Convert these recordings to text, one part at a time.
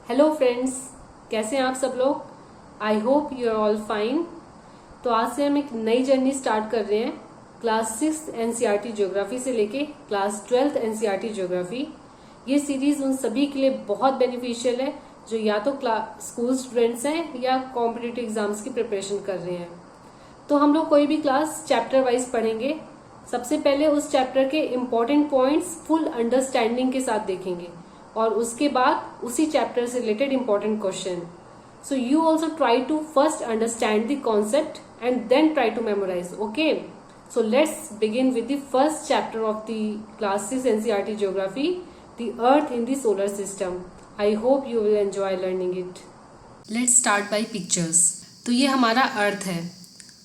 Hello friends, कैसे हैं आप सब लोग। I hope you are all fine. तो आज से हम एक नई जर्नी स्टार्ट कर रहे हैं क्लास 6 एनसीईआरटी ज्योग्राफी से लेके क्लास 12 एनसीईआरटी ज्योग्राफी। ये सीरीज उन सभी के लिए बहुत बेनिफिशियल है जो या तो स्कूल स्टूडेंट्स हैं या कॉम्पिटिटिव एग्जाम्स की प्रिपरेशन कर रहे हैं। तो हम लोग कोई भी क्लास चैप्टर वाइज पढ़ेंगे। सबसे पहले उस चैप्टर के इम्पोर्टेंट पॉइंट्स फुल अंडरस्टैंडिंग के साथ देखेंगे और उसके बाद उसी चैप्टर से related important question. So you also try to first understand the concept and then try to memorise. Okay, so let's begin with the first chapter of the class 6 NCERT geography, the earth in the solar system. I hope you will enjoy learning it. Let's start by pictures. तो ये हमारा अर्थ है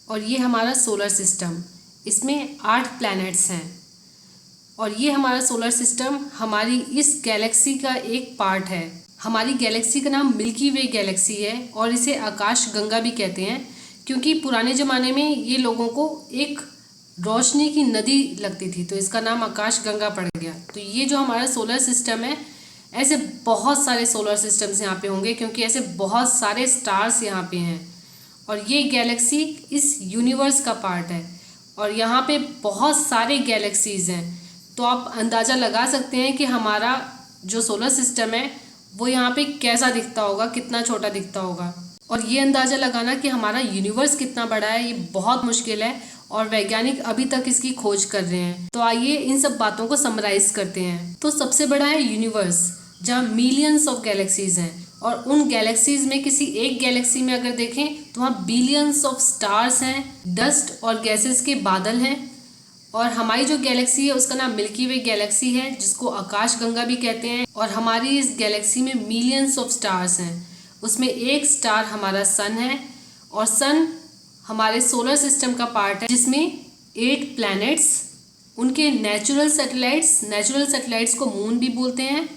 और ये हमारा solar system. इसमें 8 planets हैं और ये हमारा सोलर सिस्टम हमारी इस गैलेक्सी का एक पार्ट है। हमारी गैलेक्सी का नाम मिल्की वे गैलेक्सी है और इसे आकाश गंगा भी कहते हैं क्योंकि पुराने ज़माने में ये लोगों को एक रोशनी की नदी लगती थी, तो इसका नाम आकाश गंगा पड़ गया। तो ये जो हमारा सोलर सिस्टम है, ऐसे बहुत सारे सोलर सिस्टम्स यहाँ पे होंगे क्योंकि ऐसे बहुत सारे स्टार्स यहाँ पे हैं और ये गैलेक्सी इस यूनिवर्स का पार्ट है और यहाँ पे बहुत सारे गैलेक्सीज हैं। तो आप अंदाज़ा लगा सकते हैं कि हमारा जो सोलर सिस्टम है वो यहाँ पे कैसा दिखता होगा, कितना छोटा दिखता होगा। और ये अंदाज़ा लगाना कि हमारा यूनिवर्स कितना बड़ा है ये बहुत मुश्किल है और वैज्ञानिक अभी तक इसकी खोज कर रहे हैं। तो आइए इन सब बातों को समराइज करते हैं। तो सबसे बड़ा है यूनिवर्स, जहाँ मिलियंस ऑफ गैलेक्सीज हैं और उन गैलेक्सीज में किसी एक गैलेक्सी में अगर देखें तो वहाँ बिलियंस ऑफ स्टार्स हैं, डस्ट और गैसेस के बादल हैं। और हमारी जो गैलेक्सी है उसका नाम मिल्की वे गैलेक्सी है जिसको आकाश गंगा भी कहते हैं। और हमारी इस गैलेक्सी में मिलियंस ऑफ स्टार्स हैं। उसमें एक स्टार हमारा सन है और सन हमारे सोलर सिस्टम का पार्ट है जिसमें 8 प्लैनेट्स, उनके नेचुरल सैटेलाइट्स को मून भी बोलते हैं,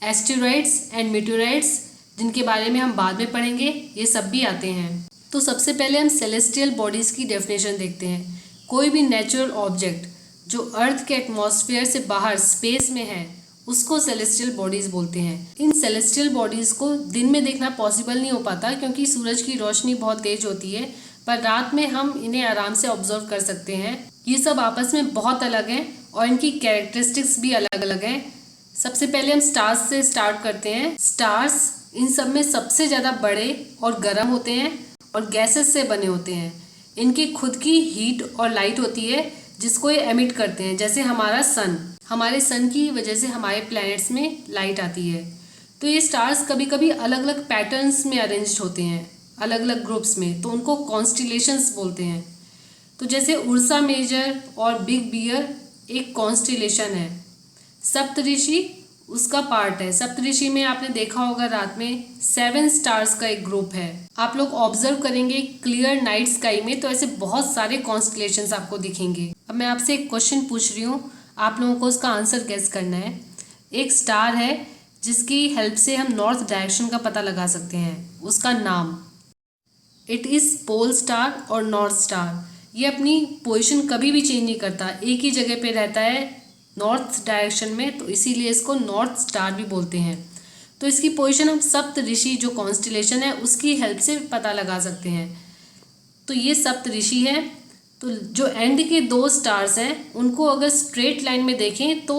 एस्टेरॉइड्स एंड मीटेराइड्स जिनके बारे में हम बाद में पढ़ेंगे, ये सब भी आते हैं। तो सबसे पहले हम सेलेस्टियल बॉडीज़ की डेफिनेशन देखते हैं। कोई भी नेचुरल ऑब्जेक्ट जो अर्थ के एटमॉस्फेयर से बाहर स्पेस में है उसको सेलेस्टियल बॉडीज़ बोलते हैं। इन सेलेस्टियल बॉडीज़ को दिन में देखना पॉसिबल नहीं हो पाता क्योंकि सूरज की रोशनी बहुत तेज होती है, पर रात में हम इन्हें आराम से ऑब्जर्व कर सकते हैं। ये सब आपस में बहुत अलग हैं और इनकी कैरेक्टरिस्टिक्स भी अलग अलग हैं। सबसे पहले हम स्टार्स से स्टार्ट करते हैं। स्टार्स इन सब में सबसे ज़्यादा बड़े और गर्म होते हैं और गैसेस से बने होते हैं। इनकी खुद की हीट और लाइट होती है जिसको ये एमिट करते हैं, जैसे हमारा सन। हमारे सन की वजह से हमारे प्लैनेट्स में लाइट आती है। तो ये स्टार्स कभी कभी अलग अलग पैटर्न्स में अरेंज्ड होते हैं, अलग अलग ग्रुप्स में, तो उनको कॉन्स्टिलेशंस बोलते हैं। तो जैसे उर्सा मेजर और बिग बियर एक कॉन्स्टिलेशन है, सप्तऋषि उसका पार्ट है। सप्तऋषि में आपने देखा होगा रात में 7 स्टार्स का एक ग्रुप है। आप लोग ऑब्जर्व करेंगे क्लियर नाइट स्काई में तो ऐसे बहुत सारे कॉन्स्टलेशंस आपको दिखेंगे। अब मैं आपसे एक क्वेश्चन पूछ रही हूँ, आप लोगों को उसका आंसर गेस करना है। एक स्टार है जिसकी हेल्प से हम नॉर्थ डायरेक्शन का पता लगा सकते हैं, उसका नाम, इट इज़ पोल स्टार और नॉर्थ स्टार। ये अपनी पोजिशन कभी भी चेंज नहीं करता, एक ही जगह पे रहता है नॉर्थ डायरेक्शन में, तो इसीलिए इसको नॉर्थ स्टार भी बोलते हैं। तो इसकी पोजीशन हम सप्तऋषि जो कॉन्स्टिलेशन है उसकी हेल्प से पता लगा सकते हैं। तो ये सप्तऋषि है। तो जो एंड के 2 स्टार्स हैं उनको अगर स्ट्रेट लाइन में देखें तो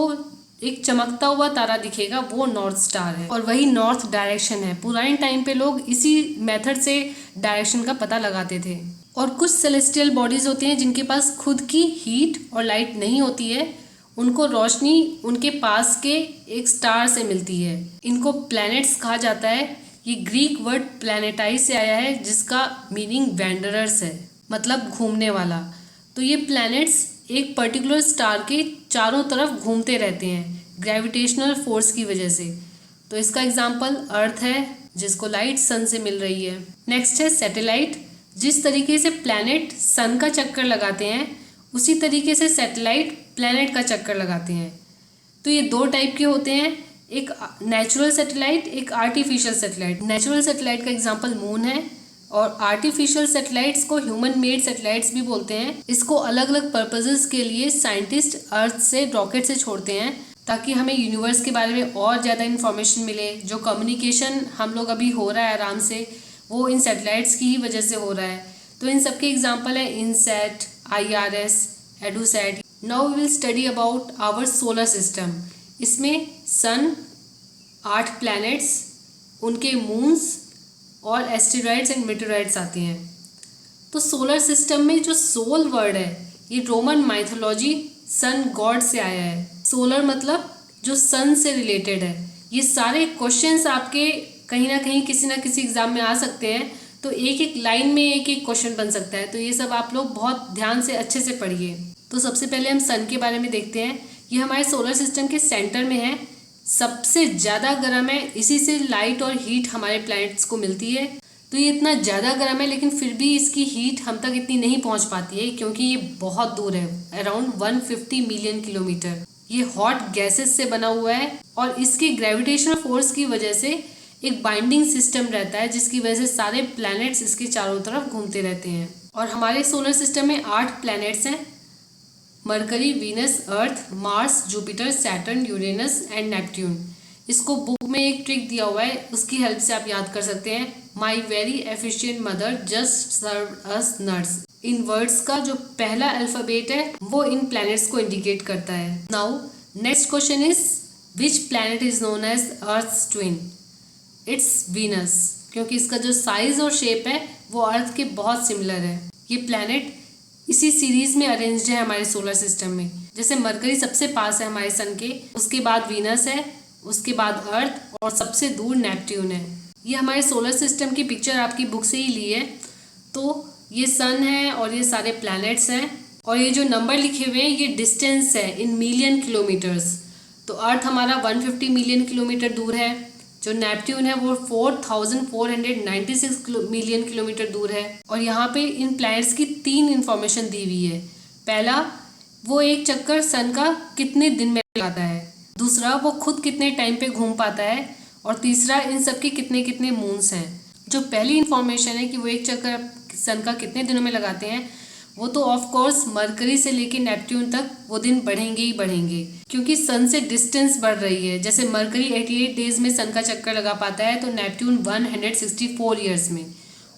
एक चमकता हुआ तारा दिखेगा, वो नॉर्थ स्टार है और वही नॉर्थ डायरेक्शन है। पुराने टाइम पे लोग इसी मेथड से डायरेक्शन का पता लगाते थे। और कुछ सेलेस्टियल बॉडीज होती हैं जिनके पास खुद की हीट और लाइट नहीं होती है, उनको रोशनी उनके पास के एक स्टार से मिलती है। इनको प्लैनेट्स कहा जाता है। ये ग्रीक वर्ड प्लैनेटाइज से आया है जिसका मीनिंग वैंडरर्स है, मतलब घूमने वाला। तो ये प्लैनेट्स एक पर्टिकुलर स्टार के चारों तरफ घूमते रहते हैं ग्रेविटेशनल फोर्स की वजह से। तो इसका एग्जाम्पल अर्थ है जिसको लाइट सन से मिल रही है। नेक्स्ट है सैटेलाइट। जिस तरीके से प्लैनेट सन का चक्कर लगाते हैं उसी तरीके से सैटेलाइट प्लैनेट का चक्कर लगाते हैं। तो ये 2 टाइप के होते हैं, एक नेचुरल सैटेलाइट, एक आर्टिफिशियल सैटेलाइट। नेचुरल सैटेलाइट का एग्जांपल मून है और आर्टिफिशियल सैटेलाइट्स को ह्यूमन मेड सैटेलाइट्स भी बोलते हैं। इसको अलग अलग पर्पसेस के लिए साइंटिस्ट अर्थ से रॉकेट से छोड़ते हैं ताकि हमें यूनिवर्स के बारे में और ज़्यादा इन्फॉर्मेशन मिले। जो कम्युनिकेशन हम लोग अभी हो रहा है आराम से, वो इन सैटेलाइट्स की ही वजह से हो रहा है। तो इन सब के एग्जाम्पल है INSAT, IRS, EDUSAT. Now we will study about our solar system. इसमें सन, 8 प्लैनेट्स, उनके मून्स और एस्टेरॉइड्स एंड मेटेरॉइड्स आते हैं। तो सोलर सिस्टम में जो सोल वर्ड है, ये रोमन माइथोलॉजी सन गॉड से आया है। सोलर मतलब जो सन से रिलेटेड है। ये सारे क्वेश्चंस आपके कहीं ना कहीं किसी ना किसी एग्जाम में आ सकते हैं। तो एक एक लाइन में एक एक क्वेश्चन बन सकता है। तो ये सब आप लोग बहुत ध्यान से अच्छे से पढ़िए। तो सबसे पहले हम सन के बारे में देखते हैं। ये हमारे सोलर सिस्टम के सेंटर में है, सबसे ज़्यादा गर्म है, इसी से लाइट और हीट हमारे प्लैनेट्स को मिलती है। तो ये इतना ज़्यादा गर्म है, लेकिन फिर भी इसकी हीट हम तक इतनी नहीं पहुंच पाती है, क्योंकि ये बहुत दूर है, अराउंड 150 मिलियन किलोमीटर। ये हॉट गैसेस से बना हुआ है और इसकी ग्रेविटेशनल फोर्स की वजह से एक बाइंडिंग सिस्टम रहता है, जिसकी वजह से सारे प्लैनेट्स इसके चारों तरफ घूमते रहते हैं। और हमारे सोलर सिस्टम में 8 प्लैनेट्स हैं, mercury, Venus, earth, Mars, Jupiter, Saturn, Uranus and Neptune. इसको बुक में एक ट्रिक दिया हुआ है, उसकी हेल्प से आप याद कर सकते हैं। My very efficient mother just serve us nuts. इन वर्ड्स का जो पहला अल्फाबेट है वो इन प्लैनेट्स को इंडिकेट करता है। Now next question is which planet is known as earth's twin? It's Venus, क्योंकि इसका जो साइज और शेप है वो अर्थ के बहुत सिमिलर है। ये प्लैनेट इसी सीरीज में अरेंज्ड है हमारे सोलर सिस्टम में। जैसे मरकरी सबसे पास है हमारे सन के, उसके बाद वीनस है, उसके बाद अर्थ और सबसे दूर नेपट्यून है। ये हमारे सोलर सिस्टम की पिक्चर आपकी बुक से ही ली है। तो ये सन है और ये सारे प्लैनेट्स हैं, और ये जो नंबर लिखे हुए हैं ये डिस्टेंस है इन मिलियन किलोमीटर्स। तो अर्थ हमारा 150 मिलियन किलोमीटर दूर है, जो नेपट्यून है वो 4496 मिलियन किलोमीटर दूर है। और यहाँ पे इन प्लैनेट्स की 3 इन्फॉर्मेशन दी हुई है। पहला, वो एक चक्कर सन का कितने दिन में लगाता है। दूसरा, वो खुद कितने टाइम पे घूम पाता है। और तीसरा, इन सब के कितने कितने मून्स हैं। जो पहली इन्फॉर्मेशन है कि वो एक चक्कर सन का कितने दिनों में लगाते हैं, वो तो ऑफ कोर्स मरकरी से लेके नेपट्यून तक वो दिन बढ़ेंगे ही बढ़ेंगे, क्योंकि सन से डिस्टेंस बढ़ रही है। जैसे मरकरी 88 डेज में सन का चक्कर लगा पाता है, तो नेपट्यून 164 ईयर्स में,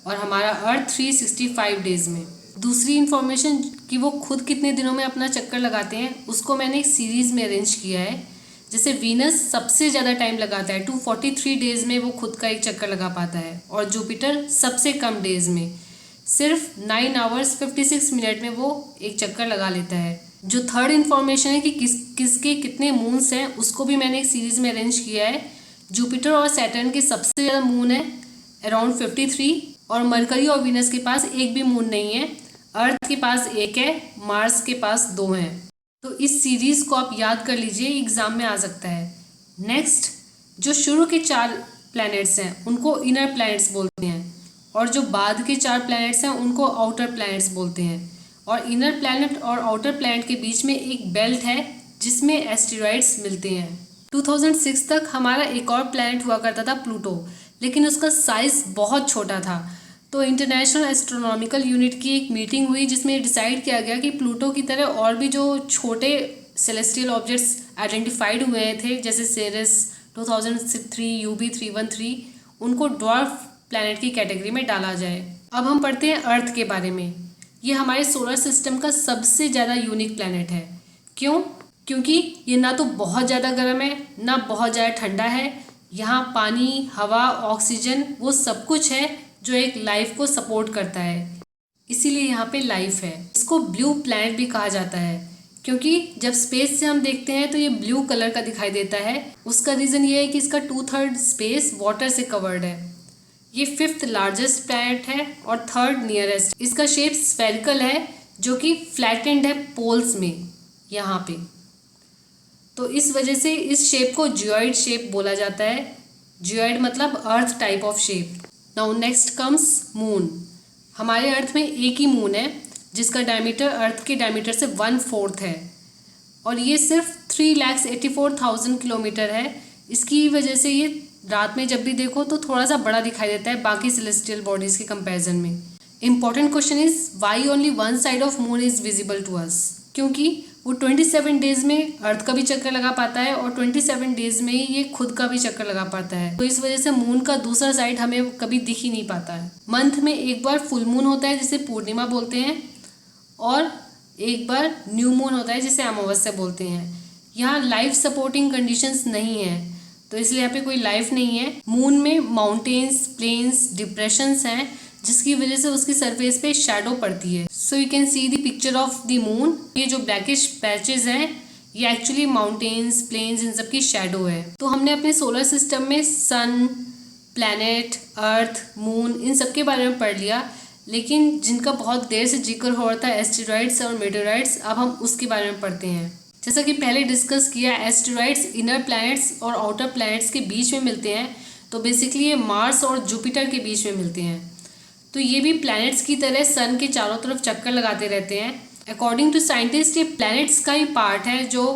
और हमारा अर्थ 365 डेज में। दूसरी इन्फॉर्मेशन कि वो खुद कितने दिनों में अपना चक्कर लगाते हैं, उसको मैंने एक सीरीज में अरेंज किया है। जैसे वीनस सबसे ज़्यादा टाइम लगाता है, 243 डेज में वो खुद का एक चक्कर लगा पाता है, और जुपिटर सबसे कम डेज में, सिर्फ 9 आवर्स 56 मिनट में वो एक चक्कर लगा लेता है। जो थर्ड इन्फॉर्मेशन है कि किसके कितने मून्स हैं, उसको भी मैंने एक सीरीज में अरेंज किया है। जुपिटर और सैटर्न के सबसे ज़्यादा मून है, अराउंड 53, और मरकरी और वीनस के पास एक भी मून नहीं है। अर्थ के पास एक है, मार्स के पास 2 हैं। तो इस सीरीज को आप याद कर लीजिए, एग्जाम में आ सकता है। नेक्स्ट, जो शुरू के 4 प्लैनेट्स हैं उनको इनर प्लैनेट्स बोलते हैं, और जो बाद के 4 प्लैनेट्स हैं उनको आउटर प्लैनेट्स बोलते हैं। और इनर प्लैनेट और आउटर प्लैनेट के बीच में एक बेल्ट है जिसमें एस्टेरॉइड्स मिलते हैं। 2006 तक हमारा एक और प्लैनेट हुआ करता था, प्लूटो, लेकिन उसका साइज बहुत छोटा था। तो इंटरनेशनल एस्ट्रोनॉमिकल यूनिट की एक मीटिंग हुई जिसमें डिसाइड किया गया कि प्लूटो की तरह और भी जो छोटे सेलेस्टियल ऑब्जेक्ट्स आइडेंटिफाइड हुए थे, जैसे सेरेस 2003, UB 313, उनको ड्वार्फ प्लैनेट की कैटेगरी में डाला जाए। अब हम पढ़ते हैं अर्थ के बारे में। ये हमारे सोलर सिस्टम का सबसे ज़्यादा यूनिक प्लैनेट है। क्यों? क्योंकि ये ना तो बहुत ज़्यादा गर्म है, ना बहुत ज़्यादा ठंडा है। यहाँ पानी, हवा, ऑक्सीजन, वो सब कुछ है जो एक लाइफ को सपोर्ट करता है, इसीलिए यहाँ पे लाइफ है। इसको ब्लू प्लैनेट भी कहा जाता है, क्योंकि जब स्पेस से हम देखते हैं तो ये ब्लू कलर का दिखाई देता है। उसका रीज़न ये है कि इसका 2/3 स्पेस वाटर से कवर्ड है। ये 5th लार्जेस्ट प्लैनेट है और 3rd नियरेस्ट। इसका शेप स्फेरिकल है, जो कि फ्लैटेंड है पोल्स में यहाँ पे। तो इस वजह से इस शेप को जियोइड शेप बोला जाता है। जियोइड मतलब earth type of shape. Now next comes moon. हमारे अर्थ में एक ही मून है जिसका डायमीटर अर्थ के डायमीटर से 1/4 है, और ये सिर्फ 3,84,000 किलोमीटर है। इसकी वजह से ये रात में जब भी देखो तो थोड़ा सा बड़ा दिखाई देता है बाकी सेलेस्टियल बॉडीज के कंपैरिजन में। Important question is why only one side of moon is visible to us? क्योंकि वो 27 डेज में अर्थ का भी चक्कर लगा पाता है और 27 डेज में ही ये खुद का भी चक्कर लगा पाता है। तो इस वजह से मून का दूसरा साइड हमें कभी दिख ही नहीं पाता है। मंथ में एक बार फुल मून होता है जिसे पूर्णिमा बोलते हैं, और एक बार न्यू मून होता है जिसे अमावस्या बोलते हैं। यहाँ लाइफ सपोर्टिंग कंडीशंस नहीं है, तो इसलिए यहाँ पे कोई लाइफ नहीं है। मून में माउंटेन्स, प्लेन्स, डिप्रेशंस हैं, जिसकी वजह से उसकी सरफेस पे शैडो पड़ती है। So you can see the picture of the moon. ये जो ब्लैकिश पैचेस हैं ये एक्चुअली माउंटेन्स, प्लेन्स, इन सब की शैडो है। तो हमने अपने सोलर सिस्टम में सन, प्लैनेट, अर्थ, मून, इन सब के बारे में पढ़ लिया, लेकिन जिनका बहुत देर से जिक्र हो रहा था, एस्टेरॉइड्स और मेटेरॉइड्स, अब हम उसके बारे में पढ़ते हैं। जैसा कि पहले डिस्कस किया, एस्टेरॉइड्स इनर प्लैनेट्स और आउटर प्लैनेट्स के बीच में मिलते हैं, तो बेसिकली ये मार्स और जुपिटर के बीच में मिलते हैं। तो ये भी प्लैनेट्स की तरह सन के चारों तरफ चक्कर लगाते रहते हैं। अकॉर्डिंग टू साइंटिस्ट ये प्लैनेट्स का ही पार्ट है, जो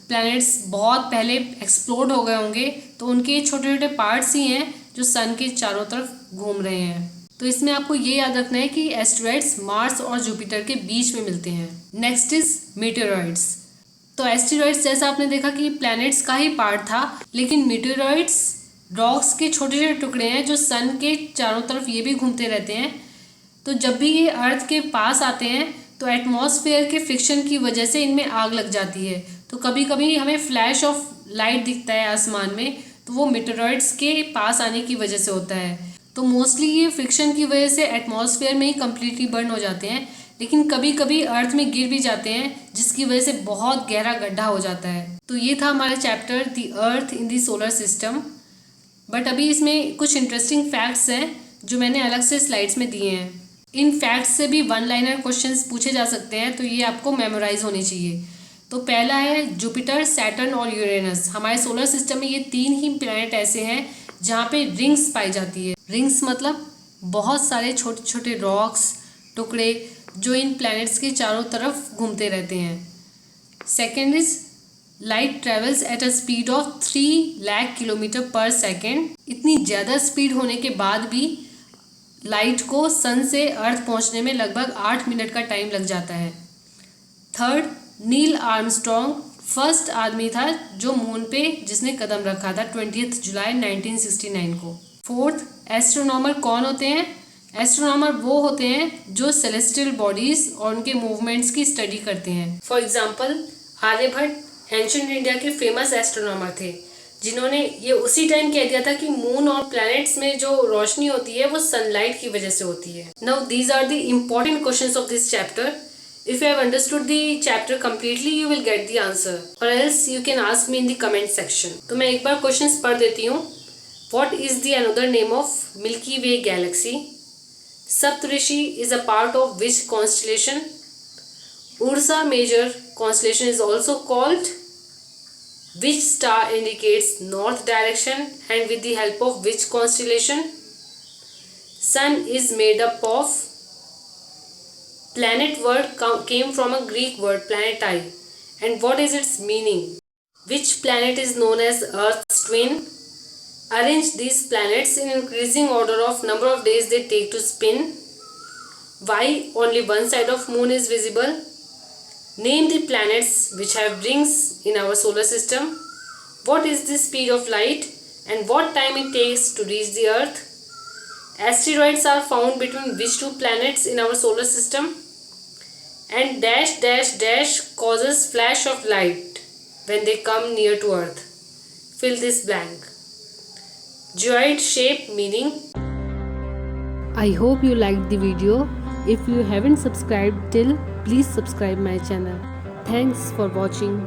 प्लैनेट्स बहुत पहले एक्सप्लोड हो गए होंगे, तो उनके छोटे छोटे पार्ट्स ही हैं जो सन के चारों तरफ घूम रहे हैं। तो इसमें आपको ये याद रखना है कि एस्टेरॉइड्स मार्स और जुपिटर के बीच में मिलते हैं। Next is meteoroids. तो एस्टेरॉइड्स जैसा आपने देखा कि प्लैनेट्स का ही पार्ट था, लेकिन मेटेरॉइड्स रॉक्स के छोटे छोटे टुकड़े हैं जो सन के चारों तरफ ये भी घूमते रहते हैं। तो जब भी ये अर्थ के पास आते हैं तो एटमॉस्फेयर के फ्रिक्शन की वजह से इनमें आग लग जाती है। तो कभी कभी हमें फ्लैश ऑफ लाइट दिखता है आसमान में, तो वो मेटेरॉइड्स के पास आने की वजह से होता है। तो मोस्टली ये फ्रिक्शन की वजह से एटमॉस्फेयर में ही कम्प्लीटली बर्न हो जाते हैं, लेकिन कभी कभी अर्थ में गिर भी जाते हैं, जिसकी वजह से बहुत गहरा गड्ढा हो जाता है। तो ये था हमारा chapter the earth in the solar system. But अभी इसमें कुछ इंटरेस्टिंग फैक्ट्स हैं जो मैंने अलग से स्लाइड्स में दिए हैं। इन फैक्ट्स से भी वन लाइनर क्वेश्चंस पूछे जा सकते हैं, तो ये आपको मेमोराइज होनी चाहिए। तो पहला है जुपिटर, सैटर्न और यूरेनस। हमारे सोलर सिस्टम में ये 3 ही प्लैनेट ऐसे हैं जहाँ पे रिंग्स पाई जाती है। रिंग्स मतलब बहुत सारे छोटे छोटे रॉक्स, टुकड़े जो इन प्लैनेट्स के चारों तरफ घूमते रहते हैं। Second is light travels at a speed of 3 lakh kilometre पर सेकेंड। इतनी ज़्यादा स्पीड होने के बाद भी लाइट को सन से अर्थ पहुंचने में लगभग 8 मिनट का टाइम लग जाता है। थर्ड, नील आर्मस्ट्रॉन्ग फर्स्ट आदमी था जो मून पे जिसने कदम रखा था 20 जुलाई 1969 को। फोर्थ, एस्ट्रोनॉमर कौन होते हैं? एस्ट्रोनॉमर वो होते हैं जो सेलेस्टियल बॉडीज और उनके मूवमेंट्स की स्टडी करते हैं। For example Aryabhata ancient India के फेमस एस्ट्रोनॉमर थे, जिन्होंने ये उसी टाइम कह दिया था कि मून और प्लैनेट्स में जो रोशनी होती है वो सनलाइट की वजह से होती है। Now these are the important questions of this chapter. If you have understood the chapter completely, you will get the answer, or else you can ask me in the comment section. तो मैं एक बार questions पढ़ देती हूँ। What is the another name of Milky Way galaxy? Saptarishi is a part of which constellation? Ursa Major constellation is also called. Which star indicates north direction and with the help of which constellation? Sun is made up of. Planet word came from a Greek word planetai, and what is its meaning? Which planet is known as Earth's twin? Arrange these planets in increasing order of number of days they take to spin. Why only one side of moon is visible? Name the planets which have rings in our solar system. What is the speed of light and what time it takes to reach the Earth? Asteroids are found between which two planets in our solar system? And dash dash dash causes flash of light when they come near to Earth. Fill this blank. Geoid shape meaning. I hope you liked the video. If you haven't subscribed till, please subscribe my channel. Thanks for watching.